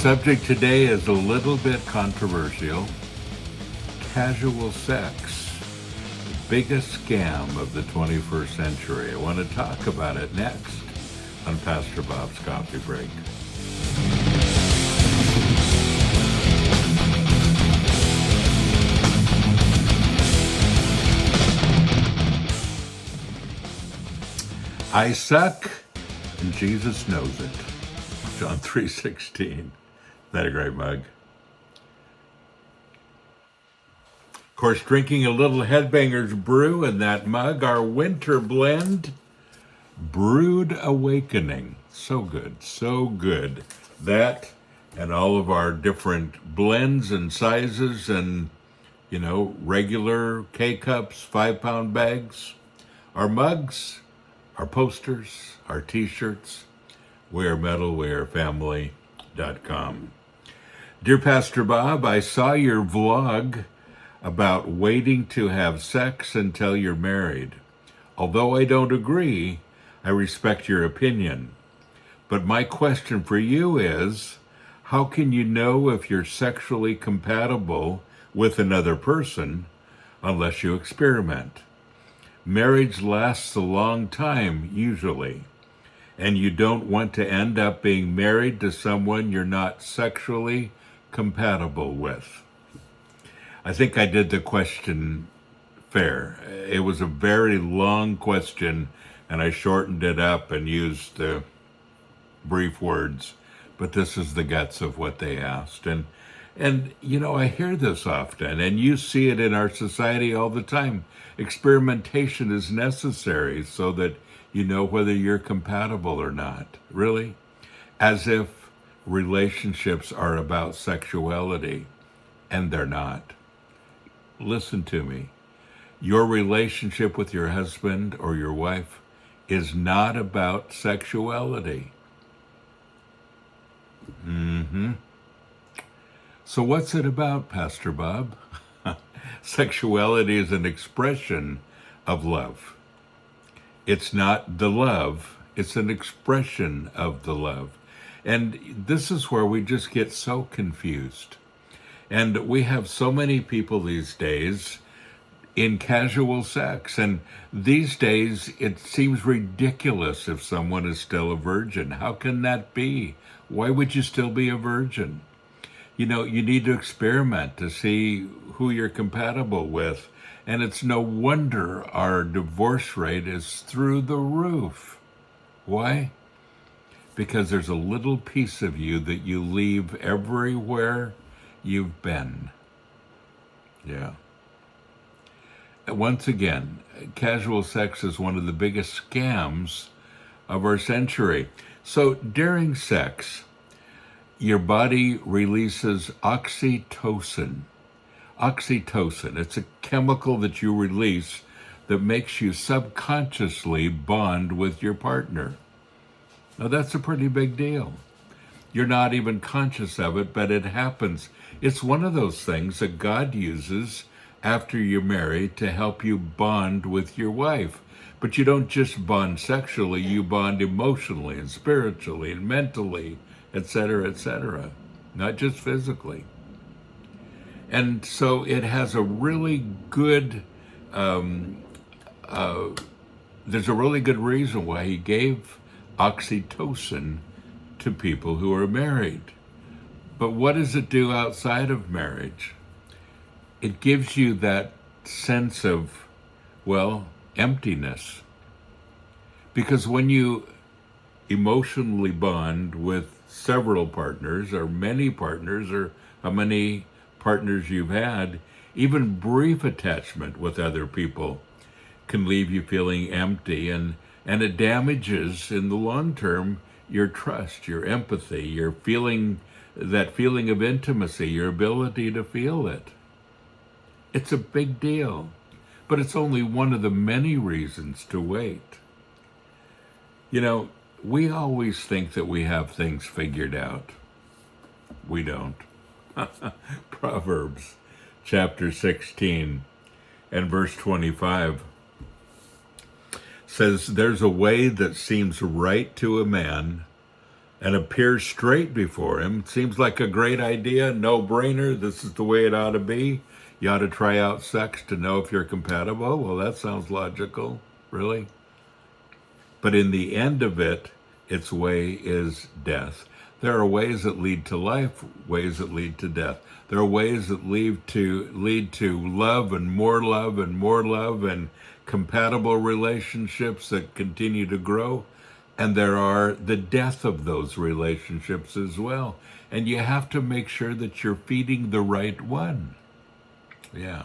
subject today is a little bit controversial. Casual sex, the biggest scam of the 21st century. I want to talk about it next on Pastor Bob's Coffee Break. I suck, and Jesus knows it. John 3:16. Isn't that a great mug? Of course, drinking a little HEADBANGERS brew in that mug, our winter blend, Brewed Awakening. So good, so good. That and all of our different blends and sizes and, regular K-cups, 5-pound bags. Our mugs, our posters, our t-shirts, wearemetal.wearefamily.com. Dear Pastor Bob, I saw your vlog about waiting to have sex until you're married. Although I don't agree, I respect your opinion. But my question for you is, how can you know if you're sexually compatible with another person unless you experiment? Marriage lasts a long time, usually, and you don't want to end up being married to someone you're not sexually compatible with. I think I did the question fair. It was a very long question, and I shortened it up and used the brief words, but this is the guts of what they asked. And I hear this often, and you see it in our society all the time. Experimentation is necessary so that you know whether you're compatible or not. Really? As if relationships are about sexuality, and they're not. Listen to me. Your relationship with your husband or your wife is not about sexuality. So what's it about, Pastor Bob? Sexuality is an expression of love. It's not the love, it's an expression of the love. And this is where we just get so confused. And we have so many people these days in casual sex. And these days, it seems ridiculous if someone is still a virgin. How can that be? Why would you still be a virgin? You need to experiment to see who you're compatible with. And it's no wonder our divorce rate is through the roof. Why? Because there's a little piece of you that you leave everywhere you've been. Yeah. Once again, casual sex is one of the biggest scams of our century. So during sex, your body releases oxytocin. Oxytocin, it's a chemical that you release that makes you subconsciously bond with your partner. Now that's a pretty big deal. You're not even conscious of it, but it happens. It's one of those things that God uses after you're married to help you bond with your wife. But you don't just bond sexually, you bond emotionally and spiritually and mentally, etc., not just physically. And so it has a really good, there's a really good reason why he gave oxytocin to people who are married. But what does it do outside of marriage? It gives you that sense of, emptiness. Because when you emotionally bond with several partners or many partners or how many partners you've had, even brief attachment with other people can leave you feeling empty, and it damages in the long term your trust, your empathy, your feeling, that feeling of intimacy, your ability to feel it. It's a big deal, but it's only one of the many reasons to wait. We always think that we have things figured out. We don't. Proverbs chapter 16 and verse 25 says, "There's a way that seems right to a man, and appears straight before him. Seems like a great idea, no-brainer. This is the way it ought to be. You ought to try out sex to know if you're compatible. Well, that sounds logical, really. But in the end of it, its way is death. There are ways that lead to life, ways that lead to death. There are ways that lead to love and more love and more love and compatible relationships that continue to grow. And there are the death of those relationships as well. And you have to make sure that you're feeding the right one. Yeah.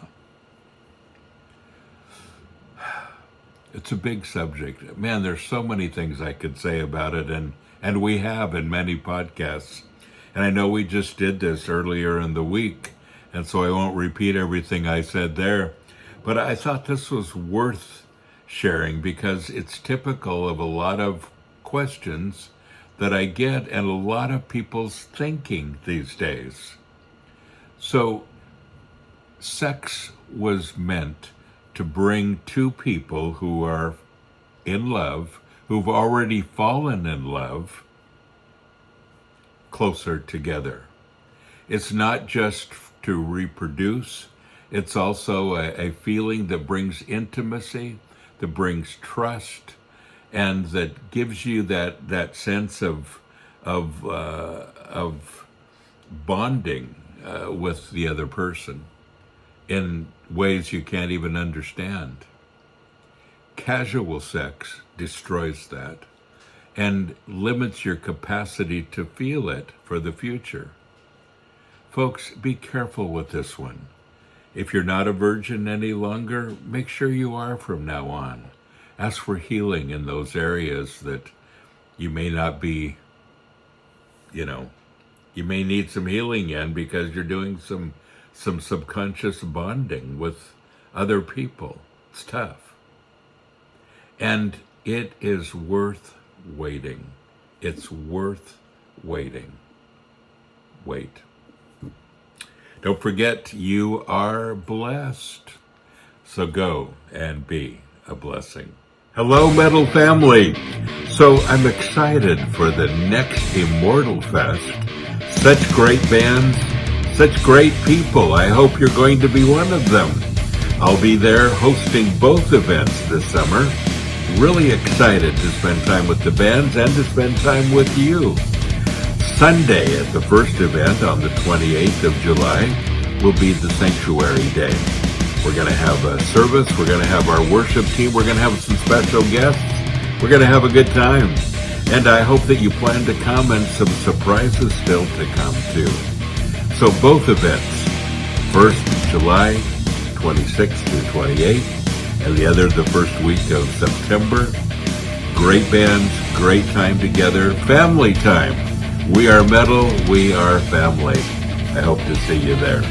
It's a big subject. Man, there's so many things I could say about it, and we have in many podcasts. And I know we just did this earlier in the week, and so I won't repeat everything I said there. But I thought this was worth sharing because it's typical of a lot of questions that I get and a lot of people's thinking these days. So, sex was meant to bring two people who are in love, who've already fallen in love, closer together. It's not just to reproduce, it's also a feeling that brings intimacy, that brings trust, and that gives you that sense of bonding with the other person in ways you can't even understand. Casual sex destroys that and limits your capacity to feel it for the future. Folks, be careful with this one. If you're not a virgin any longer, make sure you are from now on. Ask for healing in those areas that you may not be, you may need some healing in because you're doing some subconscious bonding with other people. It's tough. And it is worth waiting. It's worth waiting. Wait. Don't forget, you are blessed. So go and be a blessing. Hello, Metal family. So I'm excited for the next Immortal Fest. Such great bands, such great people. I hope you're going to be one of them. I'll be there hosting both events this summer. Really excited to spend time with the bands and to spend time with you. Sunday at the first event on the 28th of July will be the Sanctuary Day. We're going to have a service. We're going to have our worship team. We're going to have some special guests. We're going to have a good time. And I hope that you plan to come and some surprises still to come too. So both events, 1st July 26th through 28th, and the other the first week of September. Great bands, great time together, family time. We are metal, we are family. I hope to see you there.